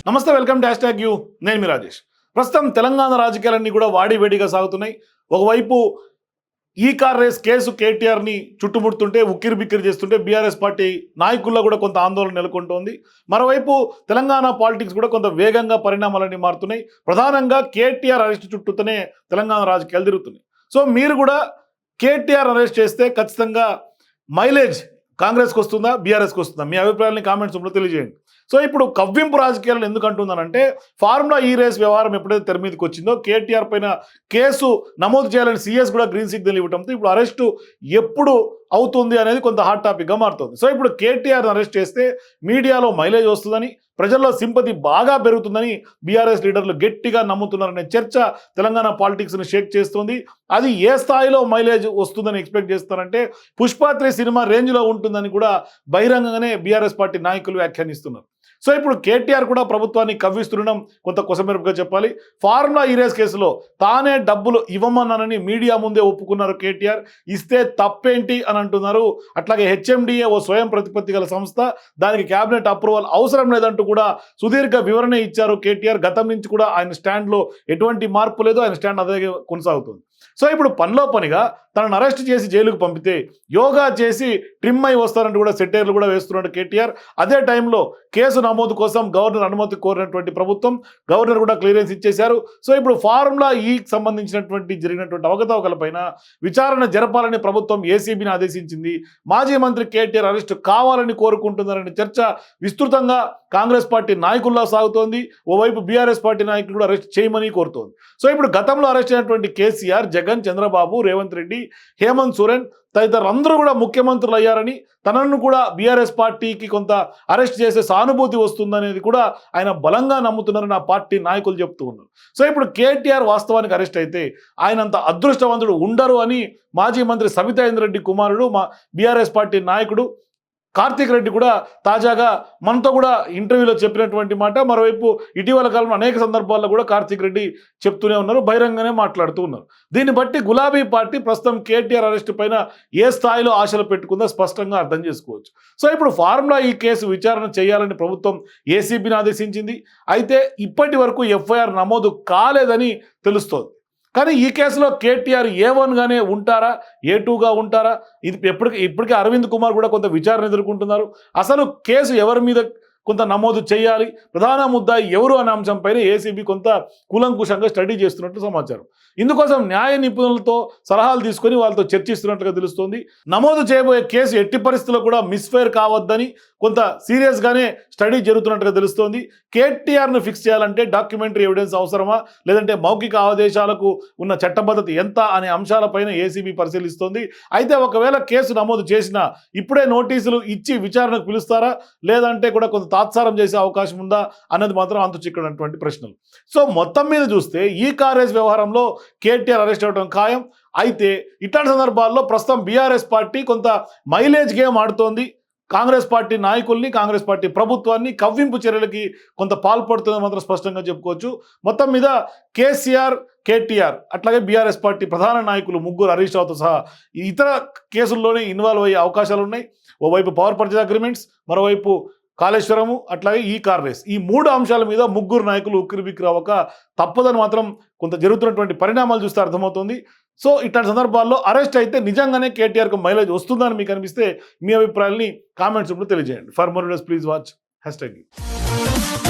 నమస్తే, welcome to #you. నేను మీ రాజేష్. ప్రస్తుతం తెలంగాణ రాజకీయాలన్నీ కూడా వాడివేడిగా సాగుతున్నాయి. ఒకవైపు ఈ కార్ రేస్ కేసు కేటీఆర్ని చుట్టుముడుతుంటే, ఉక్కిరి బిక్కిరి చేస్తుంటే బీఆర్ఎస్ పార్టీ నాయకుల్లో కూడా కొంత ఆందోళన నెలకొంటోంది. మరోవైపు తెలంగాణ పాలిటిక్స్ కూడా కొంత వేగంగా పరిణామాలన్నీ మారుతున్నాయి. ప్రధానంగా కేటీఆర్ అరెస్ట్ చుట్టూతోనే తెలంగాణ రాజకీయాలు తిరుగుతున్నాయి. సో మీరు కూడా కేటీఆర్ అరెస్ట్ చేస్తే ఖచ్చితంగా మైలేజ్ కాంగ్రెస్కి వస్తుందా, బీఆర్ఎస్కి వస్తుందా? మీ అభిప్రాయాన్ని కామెంట్స్ రూపంలో తెలియజేయండి. సో ఇప్పుడు కవ్వింపు రాజకీయాలను ఎందుకు అంటున్నానంటే, ఫార్ములా ఈ రేస్ వ్యవహారం ఎప్పుడైతే తెర మీదకి వచ్చిందో, కేటీఆర్ పైన కేసు నమోదు చేయాలని సీఎస్ కూడా గ్రీన్ సిగ్నల్ ఇవ్వడంతో ఇప్పుడు అరెస్టు ఎప్పుడు అవుతుంది అనేది కొంత హాట్ టాపిక్గా మారుతుంది. సో ఇప్పుడు కేటీఆర్ని అరెస్ట్ చేస్తే మీడియాలో మైలేజ్ వస్తుందని, ప్రజల్లో సింపతి బాగా పెరుగుతుందని బీఆర్ఎస్ లీడర్లు గట్టిగా నమ్ముతున్నారనే చర్చ తెలంగాణ పాలిటిక్స్ని షేక్ చేస్తుంది. అది ఏ స్థాయిలో మైలేజ్ వస్తుందని ఎక్స్పెక్ట్ చేస్తారంటే, పుష్ప3 సినిమా రేంజ్లో ఉంటుందని కూడా బహిరంగంగానే బీఆర్ఎస్ పార్టీ నాయకులు వ్యాఖ్యానిస్తున్నారు. సో ఇప్పుడు కేటీఆర్ కూడా ప్రభుత్వాన్ని కవ్విస్తుండడం కొంత కొసమెరుపుగా చెప్పాలి. ఫార్ములా ఈ రేస్ కేసులో తానే డబ్బులు ఇవ్వమన్నానని మీడియా ముందే ఒప్పుకున్నారు కేటీఆర్. ఇస్తే తప్పేంటి అని అంటున్నారు. అట్లాగే హెచ్ఎండిఏ ఓ స్వయం ప్రతిపత్తి గల సంస్థ, దానికి క్యాబినెట్ అప్రూవల్ అవసరం లేదంటూ కూడా సుదీర్ఘ వివరణ ఇచ్చారు కేటీఆర్. గతం నుంచి కూడా ఆయన స్టాండ్లో ఎటువంటి మార్పు లేదు, ఆయన స్టాండ్ అదే కొనసాగుతుంది. సో ఇప్పుడు పనిలో పనిగా తనను అరెస్ట్ చేసి జైలుకు పంపితే యోగా చేసి ట్రిమ్ అయి వస్తారంటూ కూడా సెటైర్లు కూడా వేస్తున్నాడు కేటీఆర్. అదే టైంలో కేసు నమోదు కోసం గవర్నర్ అనుమతి కోరినటువంటి ప్రభుత్వం, గవర్నర్ కూడా క్లియరెన్స్ ఇచ్చేశారు. సో ఇప్పుడు ఫార్ములా ఈకి సంబంధించినటువంటి జరిగినటువంటి అవకతవకలపైన విచారణ జరపాలని ప్రభుత్వం ఏసీబీని ఆదేశించింది. మాజీ మంత్రి కేటీఆర్ అరెస్టు కావాలని కోరుకుంటున్నారనే చర్చ విస్తృతంగా కాంగ్రెస్ పార్టీ నాయకుల్లో సాగుతోంది. ఓవైపు బీఆర్ఎస్ పార్టీ నాయకులు కూడా అరెస్ట్ చేయమని కోరుతోంది. సో ఇప్పుడు గతంలో అరెస్ట్ అయినటువంటి కేసీఆర్, జగన్, చంద్రబాబు, రేవంత్ రెడ్డి, హేమంత్ సోరెన్ తదితరులు అందరూ కూడా ముఖ్యమంత్రులు అయ్యారని, తనను కూడా బీఆర్ఎస్ పార్టీకి కొంత అరెస్ట్ చేసే సానుభూతి వస్తుందనేది కూడా ఆయన బలంగా నమ్ముతున్నారని ఆ పార్టీ నాయకులు చెప్తూ ఉన్నారు. సో ఇప్పుడు కేటీఆర్ వాస్తవానికి అరెస్ట్ అయితే ఆయనంత అదృష్టవంతుడు ఉండరు అని మాజీ మంత్రి సబితా ఇంద్రెడ్డి కుమారుడు, మా బీఆర్ఎస్ పార్టీ నాయకుడు కార్తీక్ రెడ్డి కూడా తాజాగా మనతో కూడా ఇంటర్వ్యూలో చెప్పినటువంటి మాట. మరోవైపు ఇటీవల కాలంలో అనేక సందర్భాల్లో కూడా కార్తీక్ రెడ్డి చెప్తూనే ఉన్నారు, బహిరంగంగానే మాట్లాడుతూ ఉన్నారు. దీన్ని బట్టి గులాబీ పార్టీ ప్రస్తుతం కేటీఆర్ అరెస్టు పైన ఏ స్థాయిలో ఆశలు పెట్టుకుందో స్పష్టంగా అర్థం చేసుకోవచ్చు. సో ఇప్పుడు ఫార్ములా ఈ కేసు విచారణ చేయాలని ప్రభుత్వం ఏసీబీని ఆదేశించింది. అయితే ఇప్పటి వరకు ఎఫ్ఐఆర్ నమోదు కాలేదని తెలుస్తోంది. కానీ ఈ కేసులో కేటీఆర్ A1గానే ఉంటారా, A2గా ఉంటారా? ఇది ఇప్పటికే అరవింద్ కుమార్ కూడా కొంత విచారణ ఎదుర్కొంటున్నారు. అసలు కేసు ఎవరి మీద కొంత నమోదు చేయాలి, ప్రధాన ముద్దాయి ఎవరు అనే అంశంపైన ఏసీబీ కొంత కూలంకుషంగా స్టడీ చేస్తున్నట్లు సమాచారం. ఇందుకోసం న్యాయ నిపుణులతో సలహాలు తీసుకొని వాళ్ళతో చర్చిస్తున్నట్లుగా తెలుస్తోంది. నమోదు చేయబోయే కేసు ఎట్టి పరిస్థితుల్లో కూడా మిస్ఫైర్ కావద్దని కొంత సీరియస్గానే స్టడీ జరుగుతున్నట్టుగా తెలుస్తోంది. కేటీఆర్ను ఫిక్స్ చేయాలంటే డాక్యుమెంటరీ ఎవిడెన్స్ అవసరమా, లేదంటే మౌఖిక ఆదేశాలకు ఉన్న చట్టబద్ధత ఎంత అనే అంశాలపైన ఏసీబీ పరిశీలిస్తోంది. అయితే ఒకవేళ కేసు నమోదు చేసినా ఇప్పుడే నోటీసులు ఇచ్చి విచారణకు పిలుస్తారా, లేదంటే కూడా కొంత తాత్సారం చేసే అవకాశం ఉందా అన్నది మాత్రం అంతు చిక్కనటువంటి ప్రశ్నలు. సో మొత్తం మీద చూస్తే ఈ కార్ రేస్ వ్యవహారంలో కేటీఆర్ అరెస్ట్ అవ్వడం ఖాయం. అయితే ఇట్లాంటి సందర్భాల్లో ప్రస్తుతం బీఆర్ఎస్ పార్టీ కొంత మైలేజ్ గేమ్ ఆడుతోంది. కాంగ్రెస్ పార్టీ నాయకుల్ని, కాంగ్రెస్ పార్టీ ప్రభుత్వాన్ని కవ్వింపు చర్యలకి కొంత పాల్పడుతుందని మాత్రం స్పష్టంగా చెప్పుకోవచ్చు. మొత్తం మీద కేసీఆర్, కేటీఆర్ అట్లాగే బీఆర్ఎస్ పార్టీ ప్రధాన నాయకులు ముగ్గురు, హరీష్ రావుతో సహా ఇతర కేసుల్లోనే ఇన్వాల్వ్ అయ్యే అవకాశాలు ఉన్నాయి. ఓవైపు పవర్ పర్చేజ్ అగ్రిమెంట్స్, మరోవైపు కాళేశ్వరము, అట్లాగే ఈ కార్ రేస్, ఈ 3 అంశాల మీద ముగ్గురు నాయకులు ఉక్కిరిబిక్కిరి అవ్వక తప్పదని మాత్రం కొంత జరుగుతున్నటువంటి పరిణామాలు చూస్తే అర్థమవుతుంది. సో ఇట్లాంటి సందర్భాల్లో అరెస్ట్ అయితే నిజంగానే కేటీఆర్కు మైలేజ్ వస్తుందని మీకు అనిపిస్తే మీ అభిప్రాయాన్ని కామెంట్స్ రూపంలో తెలియజేయండి. For more videos please watch #.